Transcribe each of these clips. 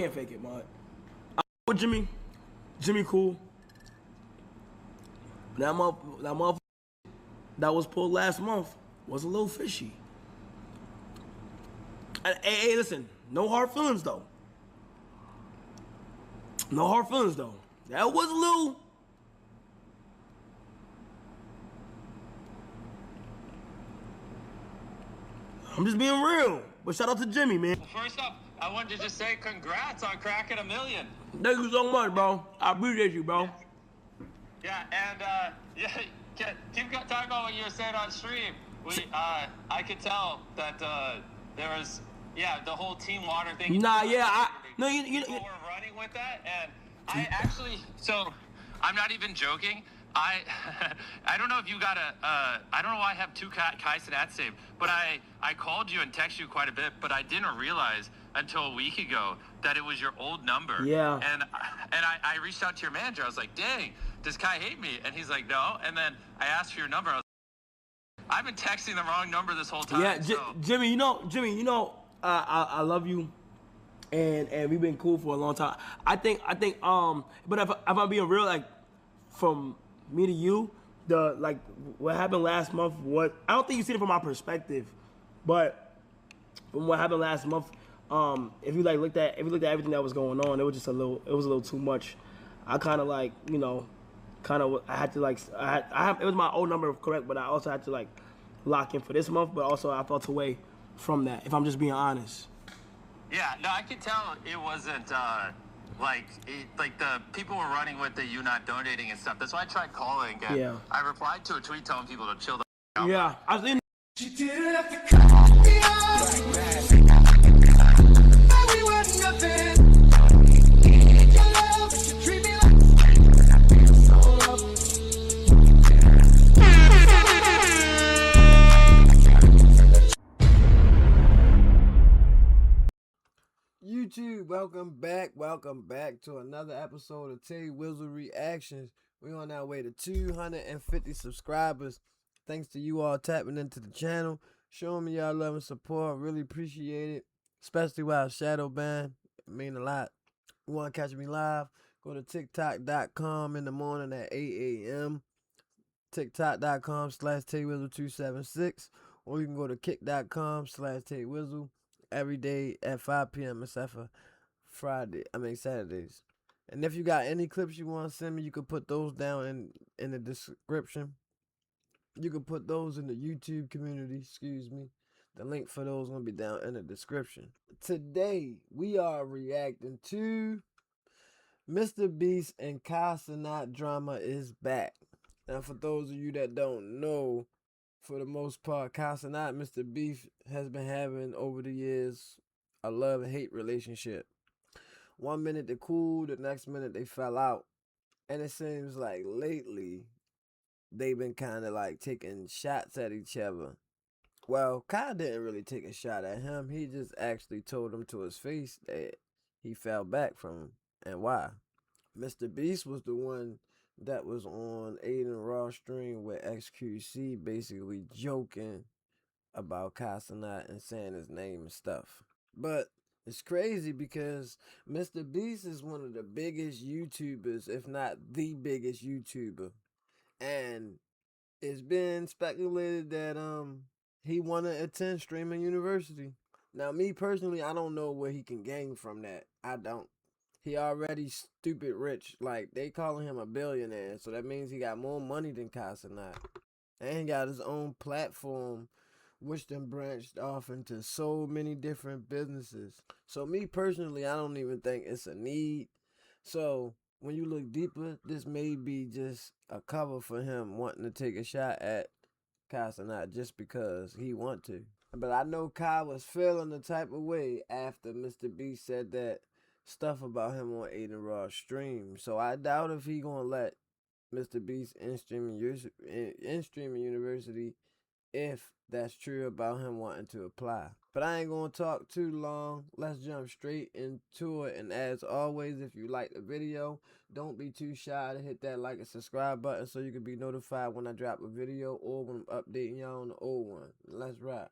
Can't fake it, man. With Jimmy cool. That motherfucker that was pulled last month was a little fishy. And, hey, listen, no hard feelings though. No hard feelings though. That was a little. I'm just being real. But shout out to Jimmy, man. Well, first up, I wanted to just say congrats on cracking 1 million. Thank you so much, bro. I appreciate you, bro. Yeah, and keep talking about what you were saying on stream. I could tell that there was the whole team water thing. Nah, yeah, people were running with that, and I actually I'm not even joking. I don't know if you got I don't know why I have two CENAT saved, but I called you and texted you quite a bit, but I didn't realize until a week ago that it was your old number. Yeah. And I reached out to your manager. I was like, dang, does Kai hate me? And he's like, no. And then I asked for your number. I was like, I've been texting the wrong number this whole time. Yeah, Jimmy, I love you, and we've been cool for a long time. I think, but if I'm being real, like, from me to you, what happened last month, I don't think you see it from my perspective, but from what happened last month, if you looked at everything that was going on, it was a little too much. I kind of I had to it was my old number, correct, but I also had to lock in for this month, but also I felt away from that, if I'm just being honest. Yeah, no, I could tell it wasn't the people were running with the you not donating and stuff. That's why I tried calling. And yeah. I replied to a tweet telling people to chill the out. Yeah, I was in. She didn't have to cut me off. We were nothing. Your love should treat me YouTube, welcome back to another episode of Tay Wizzle Reactions. We're on our way to 250 subscribers. Thanks to you all tapping into the channel, showing me y'all love and support. Really appreciate it, especially while shadow banned. It mean a lot. You want to catch me live? Go to TikTok.com in the morning at 8 a.m. TikTok.com/TayWizzle276, or you can go to Kick.com/TayWizzle every day at 5 p.m. except for Saturdays. And if you got any clips you want to send me, you can put those down in the description. You can put those in the YouTube community, The link for those going to be down in the description. Today, we are reacting to Mr. Beast and CENAT drama is back. Now, for those of you that don't know, for the most part, CENAT and Mr. Beast has been having, over the years, a love and hate relationship. 1 minute they cool, the next minute they fell out. And it seems like lately, they've been kind of taking shots at each other. Well, Kai didn't really take a shot at him. He just actually told him to his face that he fell back from him and why. Mr. Beast was the one that was on Aiden Raw stream with XQC basically joking about CENAT and saying his name and stuff. But it's crazy because Mr. Beast is one of the biggest YouTubers, if not the biggest YouTuber. And it's been speculated that he want to attend Streaming University. Now, me personally, I don't know what he can gain from that. I don't. He already stupid rich. They calling him a billionaire, so that means he got more money than CENAT. And he got his own platform, which then branched off into so many different businesses. So me personally, I don't even think it's a need. So when you look deeper, this may be just a cover for him wanting to take a shot at CENAT just because he want to. But I know Kai was feeling the type of way after Mr. B said that stuff about him on Aiden Raw stream. So I doubt if he gonna let Mr. Beast in Streaming University if that's true about him wanting to apply. But I ain't gonna talk too long. Let's jump straight into it. And as always, if you like the video, don't be too shy to hit that like and subscribe button so you can be notified when I drop a video or when I'm updating y'all on the old one. Let's rap.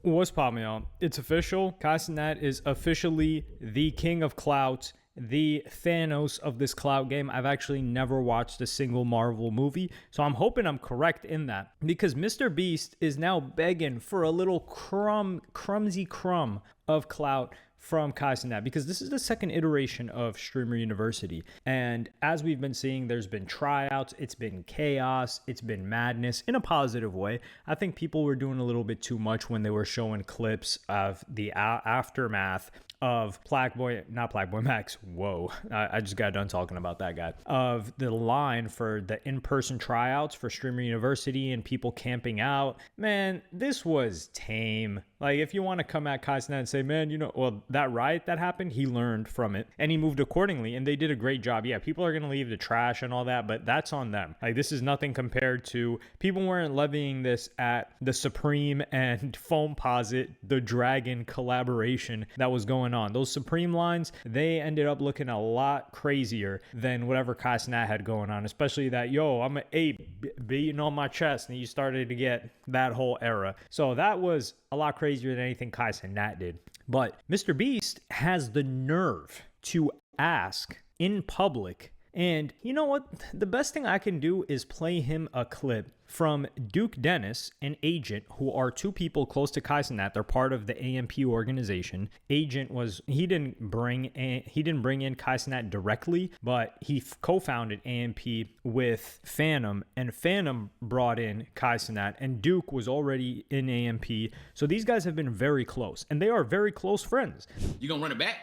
What's poppin', y'all? It's official. Kai CENAT is officially the king of clout, the Thanos of this clout game. I've actually never watched a single Marvel movie, so I'm hoping I'm correct in that, because Mr. Beast is now begging for a little crumsy crumb of clout from Kai CENAT, because this is the second iteration of Streamer University. And as we've been seeing, there's been tryouts, it's been chaos, it's been madness in a positive way. I think people were doing a little bit too much when they were showing clips of the aftermath of not Blackboy Max. Whoa, I just got done talking about that guy. Of the line for the in-person tryouts for Streamer University and people camping out. Man, this was tame. Like, if you want to come at Kai CENAT and say, man, well, that riot that happened, he learned from it and he moved accordingly, and they did a great job. Yeah, people are going to leave the trash and all that, but that's on them. Like, this is nothing compared to, people weren't levying this at the Supreme and Foamposite, the Dragon collaboration that was going on. Those Supreme lines, they ended up looking a lot crazier than whatever Kai CENAT had going on, especially that, I'm an ape beating on my chest, and you started to get that whole era. So that was a lot crazier than anything Kai CENAT did. But Mr. Beast has the nerve to ask in public, and you know what? The best thing I can do is play him a clip from Duke Dennis and Agent, who are two people close to Kai CENAT. They're part of the AMP organization. Agent he didn't bring in Kai CENAT directly, but he co-founded AMP with Phantom, and Phantom brought in Kai CENAT, and Duke was already in AMP. So these guys have been very close, and they are very close friends. You gonna run it back?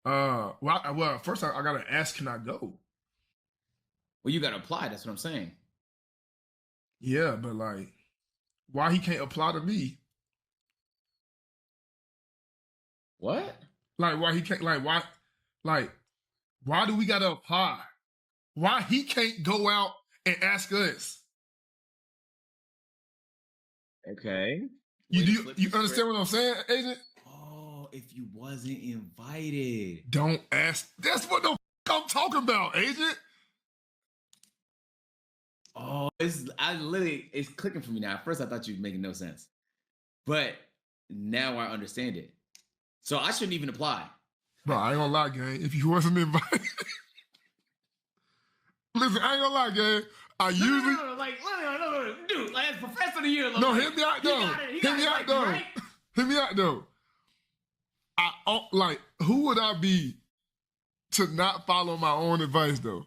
Well, first I gotta ask, can I go? Well, you gotta apply. That's what I'm saying. Yeah, but like, why he can't apply to me? What? Like, why he can't? Why do we gotta apply? Why he can't go out and ask us? Okay. You understand what I'm saying, Agent? Oh, if you wasn't invited. Don't ask. That's what the I'm talking about, Agent. Oh, it's clicking for me now. At first, I thought you were making no sense, but now I understand it. So I shouldn't even apply. Bro, I ain't gonna lie, gang. If you wasn't invited, listen, I ain't gonna lie, gang. I usually no, dude, like as professor of the year. No, hit me out though. Hit me out though. Who would I be to not follow my own advice though?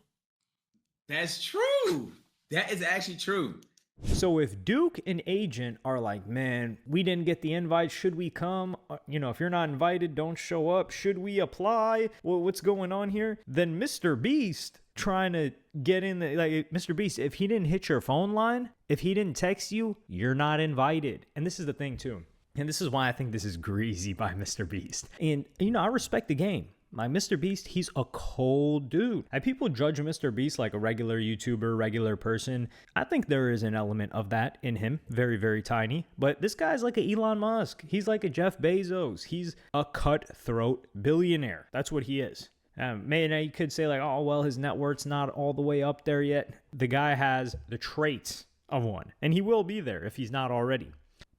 That's true. That is actually true. So if Duke and Agent are like, man, we didn't get the invite, should we come? If you're not invited, don't show up. Should we apply? Well, what's going on here? Then Mr. Beast trying to get in Mr. Beast, if he didn't hit your phone line, if he didn't text you, you're not invited. And this is the thing too. And this is why I think this is greasy by Mr. Beast. And, I respect the game. Like, Mr. Beast, he's a cold dude. And people judge Mr. Beast like a regular YouTuber, regular person. I think there is an element of that in him. Very, very tiny. But this guy's like a Elon Musk. He's like a Jeff Bezos. He's a cutthroat billionaire. That's what he is. Maybe you could say like, oh, well, his net worth's not all the way up there yet. The guy has the traits of one. And he will be there if he's not already.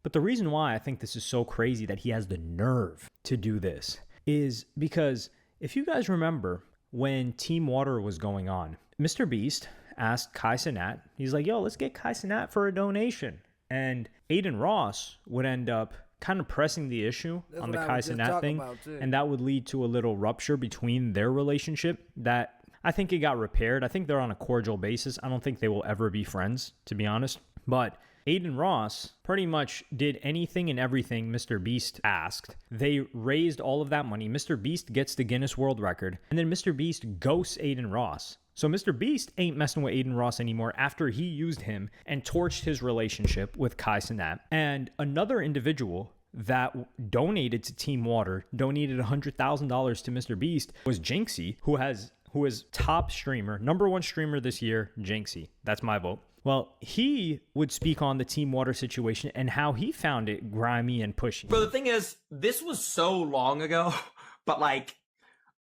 But the reason why I think this is so crazy that he has the nerve to do this is because if you guys remember when Team Water was going on, Mr. Beast asked Kai CENAT, he's like, let's get Kai CENAT for a donation. And Aiden Ross would end up kind of pressing the issue on the Kai CENAT thing. And that would lead to a little rupture between their relationship that I think it got repaired. I think they're on a cordial basis. I don't think they will ever be friends, to be honest. But Aiden Ross pretty much did anything and everything Mr. Beast asked. They raised all of that money. Mr. Beast gets the Guinness World Record. And then Mr. Beast ghosts Aiden Ross. So Mr. Beast ain't messing with Aiden Ross anymore after he used him and torched his relationship with Kai CENAT. And another individual that donated to Team Water, donated $100,000 to Mr. Beast, was Jinxie, who is top streamer, number one streamer this year, Jinxie. That's my vote. Well, he would speak on the Team Water situation and how he found it grimy and pushy. But the thing is, this was so long ago, but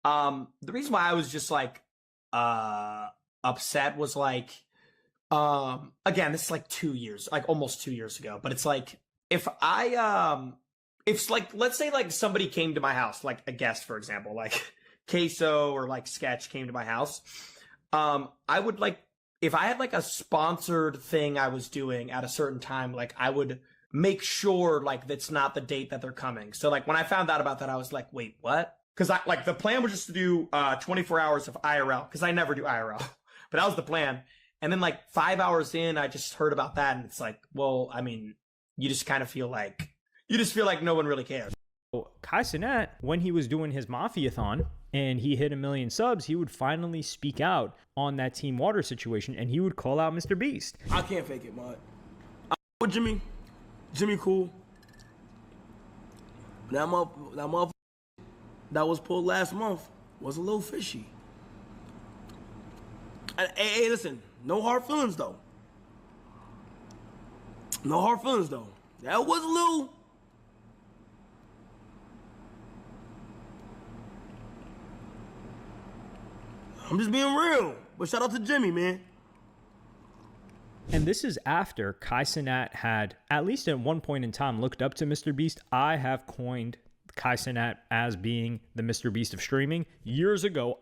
the reason why I was just upset was again, this is 2 years, almost 2 years ago, but it's if I if like, let's say like somebody came to my house, like a guest, for example, like Queso or like Sketch came to my house, I would like, if I had like a sponsored thing I was doing at a certain time, like I would make sure like that's not the date that they're coming. So like when I found out about that, I was like, wait, what? Because I like the plan was just to do 24 hours of IRL, because I never do IRL, but that was the plan. And then like 5 hours in, I just heard about that, and it's like, well, I mean, you just kind of feel like no one really cares. Kai CENAT, when he was doing his Mafiathon and he hit 1 million subs, he would finally speak out on that Team Water situation, and he would call out Mr. Beast. I can't fake it, man. With Jimmy cool. That motherfucker that was pulled last month was a little fishy. Hey, listen, no hard feelings though. No hard feelings though. That was a little. I'm just being real. But shout out to Jimmy, man. And this is after Kai CENAT had, at least at one point in time, looked up to Mr. Beast. I have coined Kai CENAT as being the Mr. Beast of streaming years ago.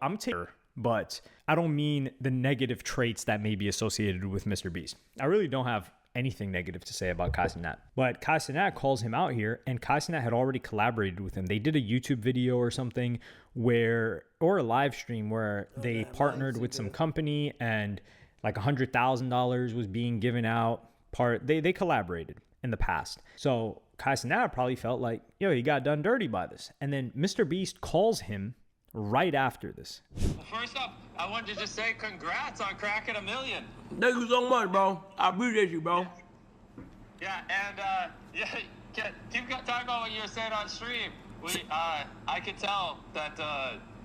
But I don't mean the negative traits that may be associated with Mr. Beast. I really don't have anything negative to say about Kai CENAT. But Kai CENAT calls him out here, and Kai CENAT had already collaborated with him. They did a YouTube video or something or a live stream where they partnered with some company, and like $100,000 was being given out. They collaborated in the past. So Kai CENAT probably felt like, yo, he got done dirty by this. And then Mr. Beast calls him right after this. First up, I wanted to just say congrats on cracking 1 million. Thank you so much, bro. I appreciate you, bro. Yeah, and keep talking about what you were saying on stream. I could tell that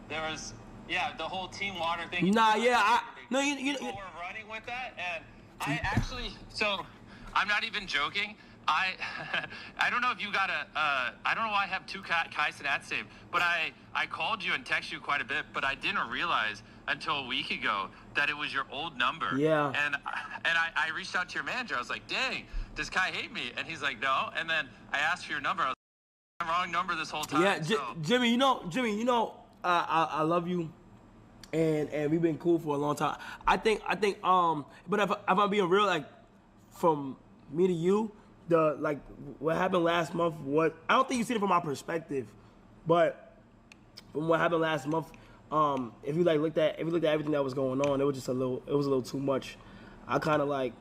there was the whole Team Water thing. You People were running with that, and I actually, so I'm not even joking. I don't know if you got I don't know why I have 2 Kai CENAT saved, but I called you and texted you quite a bit, but I didn't realize until a week ago that it was your old number. Yeah. And I reached out to your manager. I was like, dang, does Kai hate me? And he's like, no. And then I asked for your number. I was like, wrong number this whole time. Yeah, Jimmy, I love you. And we've been cool for a long time. I think, but if I'm being real, like, from me to you, what happened last month, I don't think you see it from my perspective, but from what happened last month, if you looked at everything that was going on, it was a little too much. I kind of I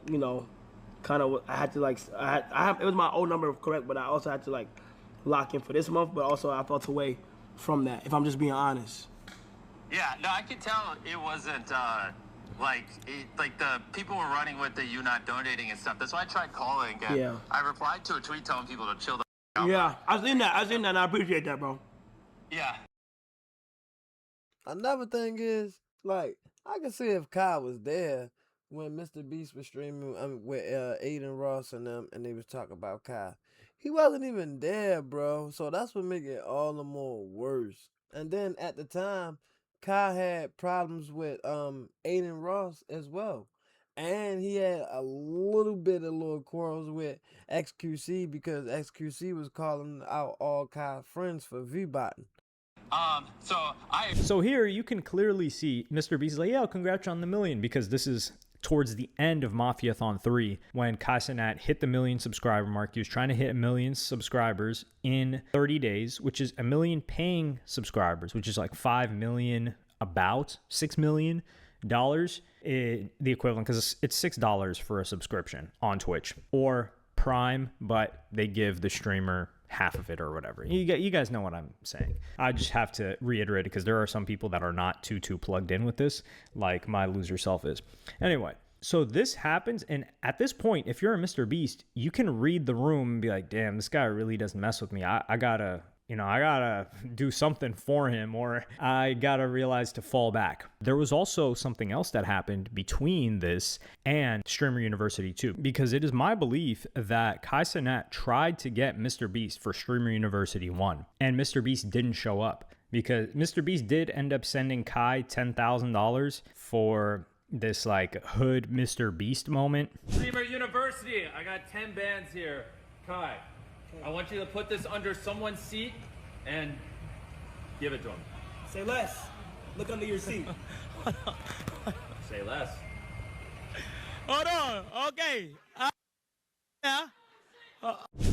had to it was my old number, correct, but I also had to lock in for this month, but also I felt away from that, if I'm just being honest. Yeah, no, I could tell it wasn't the people were running with the you not donating and stuff. That's why I tried calling. And Yeah. I replied to a tweet telling people to chill the out. Yeah, I seen that, and I appreciate that, bro. Yeah. Another thing is, I can see if Kai was there when Mr. Beast was streaming with Aiden Ross and them, and they was talking about Kai. He wasn't even there, bro. So that's what make it all the more worse. And then at the time, Kai had problems with Aiden Ross as well. And he had a little quarrels with XQC because XQC was calling out all Kai friends for V-botting. So here you can clearly see Mr. Beast like, yeah, congrats on the 1 million, because this is towards the end of Mafiathon 3 when Kai CENAT hit the 1 million subscriber mark. He was trying to hit 1 million subscribers in 30 days, which is 1 million paying subscribers, which is like 5 million, about $6 million, the equivalent, because it's $6 for a subscription on Twitch or Prime, but they give the streamer half of it or whatever. You guys know what I'm saying. I just have to reiterate it because there are some people that are not too plugged in with this, like my loser self is. Anyway, so this happens, and at this point, if you're a Mr. Beast, you can read the room and be like, damn, this guy really doesn't mess with me. I gotta do something for him, or I gotta realize to fall back. There was also something else that happened between this and Streamer University 2, because it is my belief that Kai CENAT tried to get Mr. Beast for Streamer University 1, and Mr. Beast didn't show up, because Mr. Beast did end up sending Kai $10,000 for this hood Mr. Beast moment. Streamer University, I got 10 bands here. Kai, I want you to put this under someone's seat and give it to him. Say less. Look under your seat. Say less. Hold on. Okay. Yeah.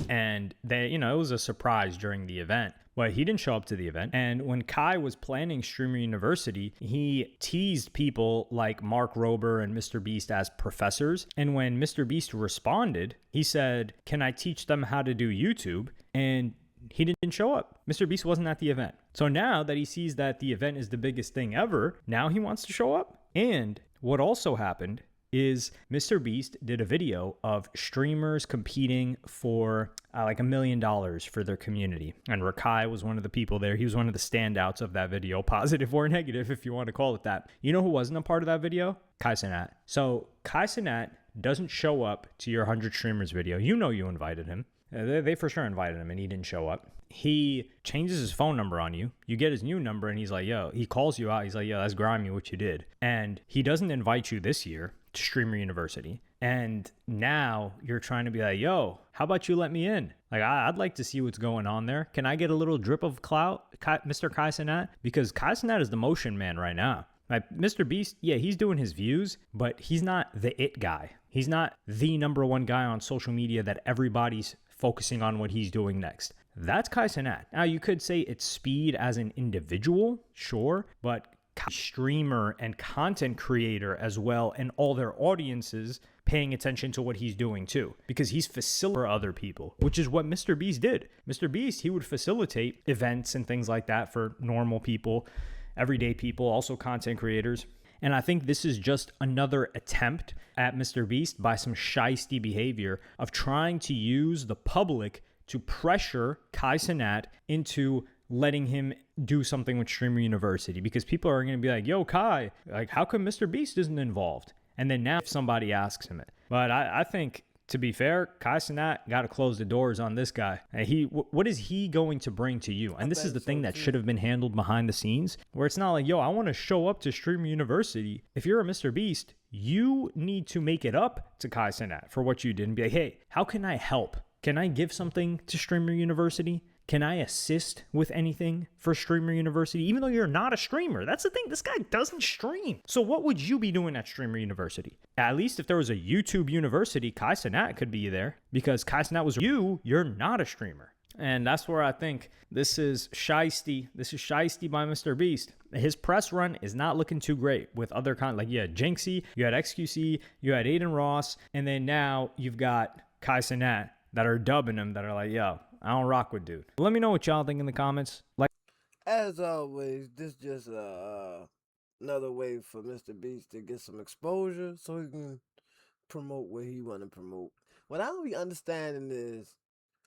And they, it was a surprise during the event. Well, he didn't show up to the event. And when Kai was planning Streamer University, he teased people like Mark Rober and Mr. Beast as professors. And when Mr. Beast responded, he said, "Can I teach them how to do YouTube?" And he didn't show up. Mr. Beast wasn't at the event. So now that he sees that the event is the biggest thing ever, now he wants to show up. And what also happened is Mr. Beast did a video of streamers competing for like $1 million for their community. And Rakai was one of the people there. He was one of the standouts of that video, positive or negative, if you want to call it that. You know who wasn't a part of that video? CENAT. So CENAT doesn't show up to your 100 streamers video. You know you invited him. They for sure invited him and he didn't show up. He changes his phone number on you. You get his new number and he's like, yo, he calls you out. He's like, yo, that's grimy what you did. And he doesn't invite you this year to Streamer University. And now you're trying to be like, yo, how about you let me in? Like, I'd like to see what's going on there. Can I get a little drip of clout, Mr. CENAT? Because CENAT is the motion man right now. Like, Mr. Beast, yeah, he's doing his views, but he's not the it guy. He's not the number one guy on social media that everybody's focusing on what he's doing next. That's CENAT. Now, you could say it's Speed as an individual, sure, but streamer and content creator as well, and all their audiences paying attention to what he's doing too, because he's facilitating for other people, which is what Mr. Beast did. Mr. Beast, he would facilitate events and things like that for normal people, everyday people, also content creators. And I think this is just another attempt at Mr. Beast by some shisty behavior of trying to use the public to pressure CENAT into letting him do something with Streamer University, because people are going to be like, yo, Kai, like, how come Mr. Beast isn't involved? And then now if somebody asks him it. But I think, to be fair, CENAT got to close the doors on this guy. What is he going to bring to you? And this is the thing that should have been handled behind the scenes, where it's not like, yo, I want to show up to Streamer University. If you're a Mr. Beast, you need to make it up to CENAT for what you did and be like, hey, how can I help? Can I give something to Streamer University? Can I assist with anything for Streamer University? Even though you're not a streamer. That's the thing. This guy doesn't stream. So what would you be doing at Streamer University? At least if there was a YouTube university, CENAT could be there, because CENAT was you're not a streamer. And that's where I think this is shisty. This is shisty by Mr. Beast. His press run is not looking too great with other like you had Jinxie, you had XQC, you had Aiden Ross, and then now you've got CENAT that are dubbing him, that are like, yo, I don't rock with dude. Let me know what y'all think in the comments. Like, as always, this just another way for Mr. Beast to get some exposure so he can promote what he want to promote. What I don't be understanding is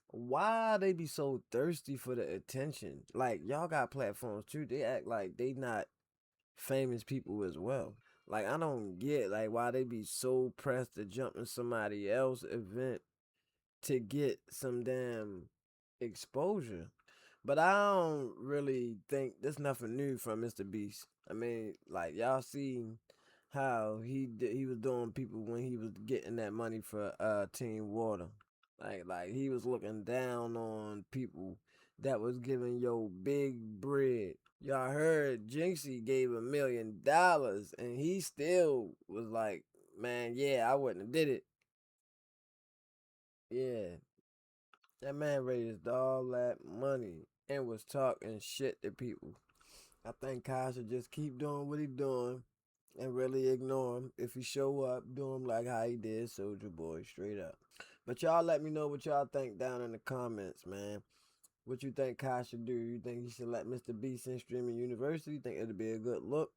why they be so thirsty for the attention. Like, y'all got platforms too. They act like they not famous people as well. Like, I don't get like why they be so pressed to jump in somebody else's event to get some damn exposure. But I don't really think there's nothing new from Mr. Beast. I mean, like, y'all seen how he was doing people when he was getting that money for Team Water. Like he was looking down on people that was giving yo big bread. Y'all heard Jinxie gave $1 million and he still was like, man, yeah, I wouldn't have did it. Yeah. That man raised all that money and was talking shit to people. I think Kai should just keep doing what he doing and really ignore him. If he show up, do him like how he did Soulja Boy, straight up. But y'all let me know what y'all think down in the comments, man. What you think Kai should do? You think he should let Mr. Beast in Streaming University? You think it'll be a good look?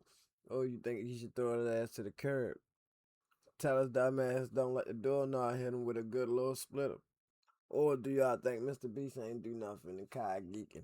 Or you think he should throw his ass to the curb? Tell us dumbass don't let the doorknob hit him with a good little splitter. Or do y'all think Mr. Beast ain't do nothing and Kai geeking?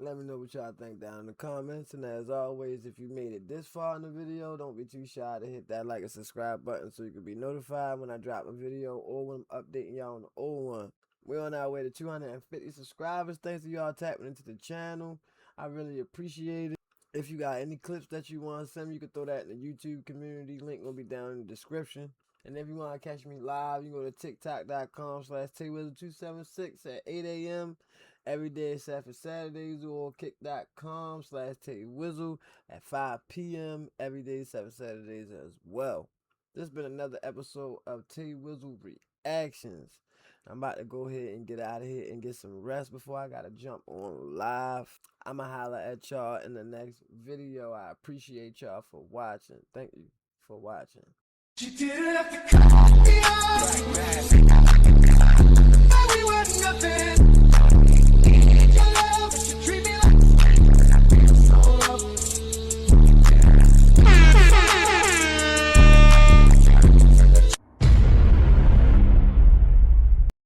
Let me know what y'all think down in the comments. And as always, if you made it this far in the video, don't be too shy to hit that like and subscribe button so you can be notified when I drop a video or when I'm updating y'all on the old one. We're on our way to 250 subscribers. Thanks to y'all tapping into the channel. I really appreciate it. If you got any clips that you want to send me, you can throw that in the YouTube community. Link will be down in the description. And if you want to catch me live, you can go to tiktok.com/TayWizzle276 at 8 a.m. every day except for Saturdays, or kick.com/TayWizzle at 5 p.m. every day except for Saturdays as well. This has been another episode of Tay Wizzle Reactions. I'm about to go ahead and get out of here and get some rest before I gotta jump on live. I'ma holla at y'all in the next video. I appreciate y'all for watching. Thank you for watching. She didn't have to cut me off. Now we were nothing.